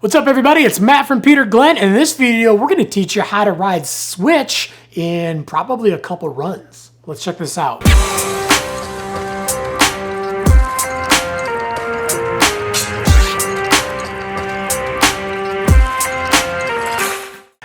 What's up everybody, it's Matt from Peter Glenn, and in this video we're going to teach you how to ride switch in probably a couple runs. Let's check this out.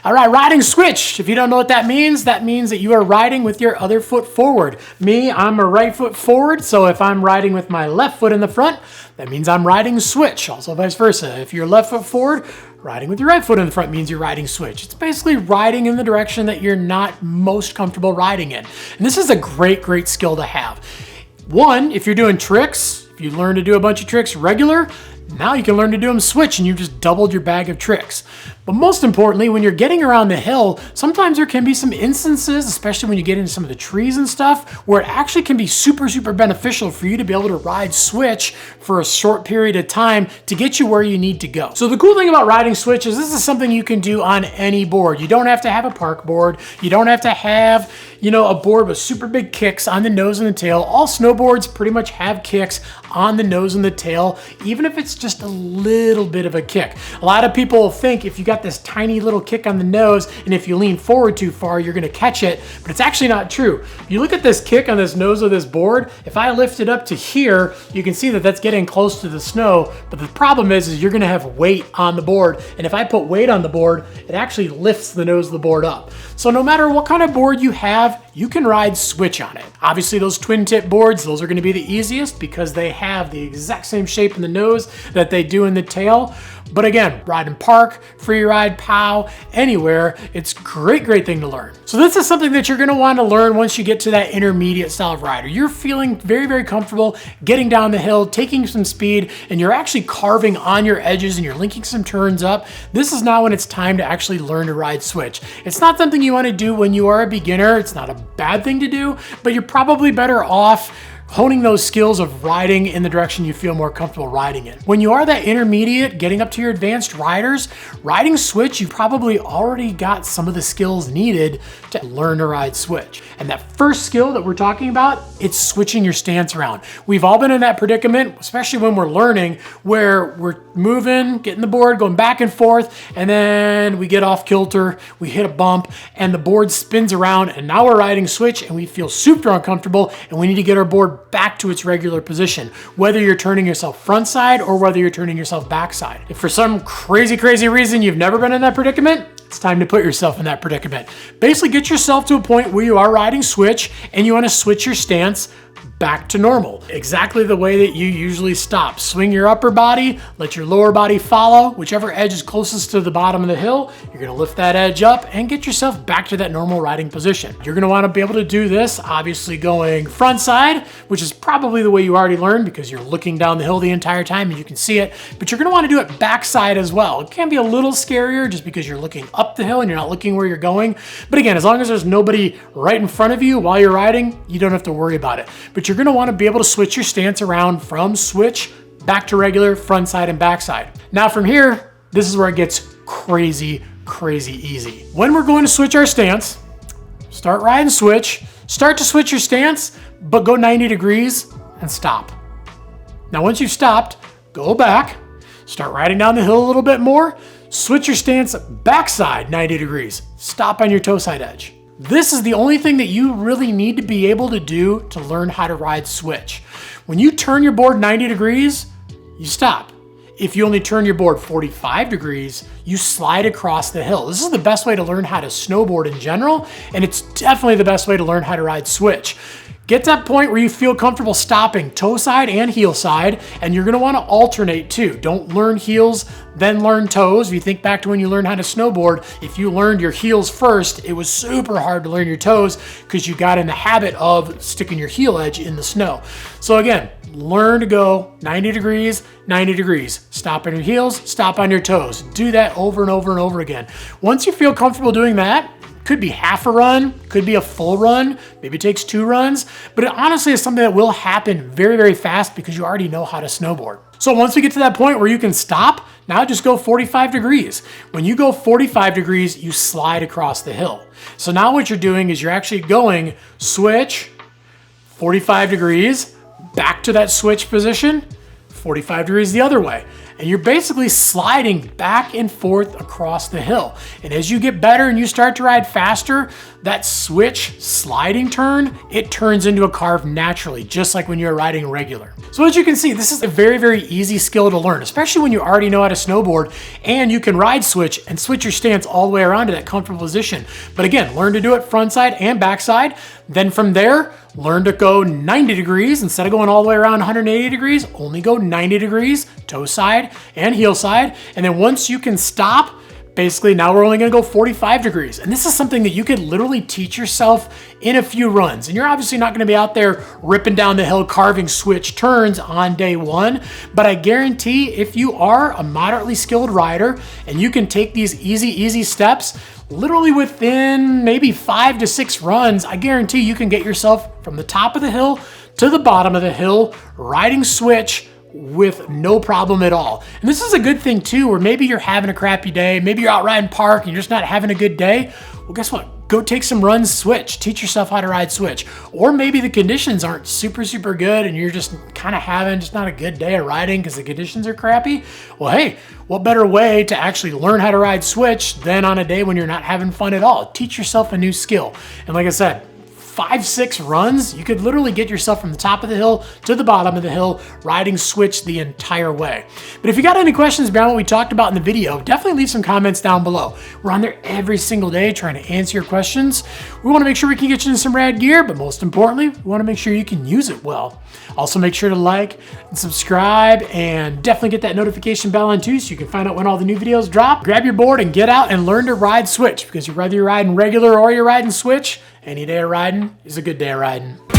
All right, riding switch. If you don't know what that means that you are riding with your other foot forward. Me, I'm a right foot forward, so if I'm riding with my left foot in the front, that means I'm riding switch. Also vice versa. If you're left foot forward, riding with your right foot in the front means you're riding switch. It's basically riding in the direction that you're not most comfortable riding in. And this is a great skill to have. One, if you're doing tricks, if you learn to do a bunch of tricks regular, now you can learn to do them switch and you've just doubled your bag of tricks. But most importantly, when you're getting around the hill, sometimes there can be some instances, especially when you get into some of the trees and stuff, where it actually can be super beneficial for you to be able to ride switch for a short period of time to get you where you need to go. So the cool thing about riding switch is this is something you can do on any board. You don't have to have a park board. You don't have to have, a board with super big kicks on the nose and the tail. All snowboards pretty much have kicks on the nose and the tail, even if it's just a little bit of a kick. A lot of people think if you got this tiny little kick on the nose and if you lean forward too far, you're gonna catch it, but it's actually not true. If you look at this kick on this nose of this board, if I lift it up to here, you can see that that's getting close to the snow, but the problem is you're gonna have weight on the board, and if I put weight on the board, it actually lifts the nose of the board up. So no matter what kind of board you have, you can ride switch on it. Obviously those twin tip boards, those are gonna be the easiest because they have the exact same shape in the nose that they do in the tail. But again, ride in park, free ride, POW, anywhere, it's great thing to learn. So this is something that you're gonna wanna learn once you get to that intermediate style of rider. You're feeling very comfortable getting down the hill, taking some speed, and you're actually carving on your edges and you're linking some turns up. This is now when it's time to actually learn to ride switch. It's not something you wanna do when you are a beginner. It's not a bad thing to do, but you're probably better off honing those skills of riding in the direction you feel more comfortable riding in. When you are that intermediate, getting up to your advanced riders, riding switch, you've probably already got some of the skills needed to learn to ride switch. And that first skill that we're talking about, it's switching your stance around. We've all been in that predicament, especially when we're learning, where we're moving, getting the board, going back and forth, and then we get off kilter, we hit a bump, and the board spins around, and now we're riding switch, and we feel super uncomfortable, and we need to get our board back to its regular position, whether you're turning yourself front side or whether you're turning yourself back side. If for some crazy reason you've never been in that predicament, it's time to put yourself in that predicament. Basically get yourself to a point where you are riding switch and you want to switch your stance back to normal, exactly the way that you usually stop. Swing your upper body, let your lower body follow. Whichever edge is closest to the bottom of the hill, you're gonna lift that edge up and get yourself back to that normal riding position. You're gonna wanna be able to do this, obviously going front side, which is probably the way you already learned because you're looking down the hill the entire time and you can see it, but you're gonna wanna do it back side as well. It can be a little scarier just because you're looking up the hill and you're not looking where you're going. But again, as long as there's nobody right in front of you while you're riding, you don't have to worry about it. But you're gonna wanna be able to switch your stance around from switch back to regular front side and back side. Now from here, this is where it gets crazy easy. When we're going to switch our stance, start riding switch, start to switch your stance, but go 90 degrees and stop. Now once you've stopped, go back, start riding down the hill a little bit more, switch your stance backside 90 degrees, stop on your toe side edge. This is the only thing that you really need to be able to do to learn how to ride switch. When you turn your board 90 degrees, you stop. If you only turn your board 45 degrees, you slide across the hill. This is the best way to learn how to snowboard in general, and it's definitely the best way to learn how to ride switch. Get to that point where you feel comfortable stopping toe side and heel side, and you're gonna wanna alternate too. Don't learn heels, then learn toes. If you think back to when you learned how to snowboard, if you learned your heels first, it was super hard to learn your toes because you got in the habit of sticking your heel edge in the snow. So again, learn to go 90 degrees, 90 degrees. Stop on your heels, stop on your toes. Do that over and over again. Once you feel comfortable doing that, could be half a run, could be a full run, maybe it takes 2 runs, but it honestly is something that will happen very fast because you already know how to snowboard. So once we get to that point where you can stop, now just go 45 degrees. When you go 45 degrees, you slide across the hill. So now what you're doing is you're actually going switch, 45 degrees, back to that switch position, 45 degrees the other way. and you're basically sliding back and forth across the hill. And as you get better and you start to ride faster, that switch sliding turn, it turns into a carve naturally, just like when you're riding regular. So as you can see, this is a very, very easy skill to learn, especially when you already know how to snowboard and you can ride switch and switch your stance all the way around to that comfortable position. But again, learn to do it front side and back side. Then from there, learn to go 90 degrees. Instead of going all the way around 180 degrees, only go 90 degrees, toe side and heel side. And then once you can stop, basically now we're only gonna go 45 degrees. And this is something that you could literally teach yourself in a few runs. And you're obviously not gonna be out there ripping down the hill, carving switch turns on day one. But I guarantee if you are a moderately skilled rider and you can take these easy steps, literally within maybe 5 to 6 runs, I guarantee you can get yourself from the top of the hill to the bottom of the hill, riding switch with no problem at all. And this is a good thing too, where maybe you're having a crappy day, maybe you're out riding park and you're just not having a good day. Well, guess what? Go take some runs switch, teach yourself how to ride switch. Or maybe the conditions aren't super good and you're just kind of having just not a good day of riding because the conditions are crappy. Well, hey, what better way to actually learn how to ride switch than on a day when you're not having fun at all? Teach yourself a new skill. And like I said, 5-6 runs, you could literally get yourself from the top of the hill to the bottom of the hill, riding switch the entire way. But if you got any questions beyond what we talked about in the video, definitely leave some comments down below. We're on there every single day trying to answer your questions. We want to make sure we can get you into some rad gear, but most importantly, we want to make sure you can use it well. Also make sure to like and subscribe and definitely get that notification bell on too so you can find out when all the new videos drop. Grab your board and get out and learn to ride switch, because whether you're riding regular or you're riding switch, any day of riding is a good day of riding.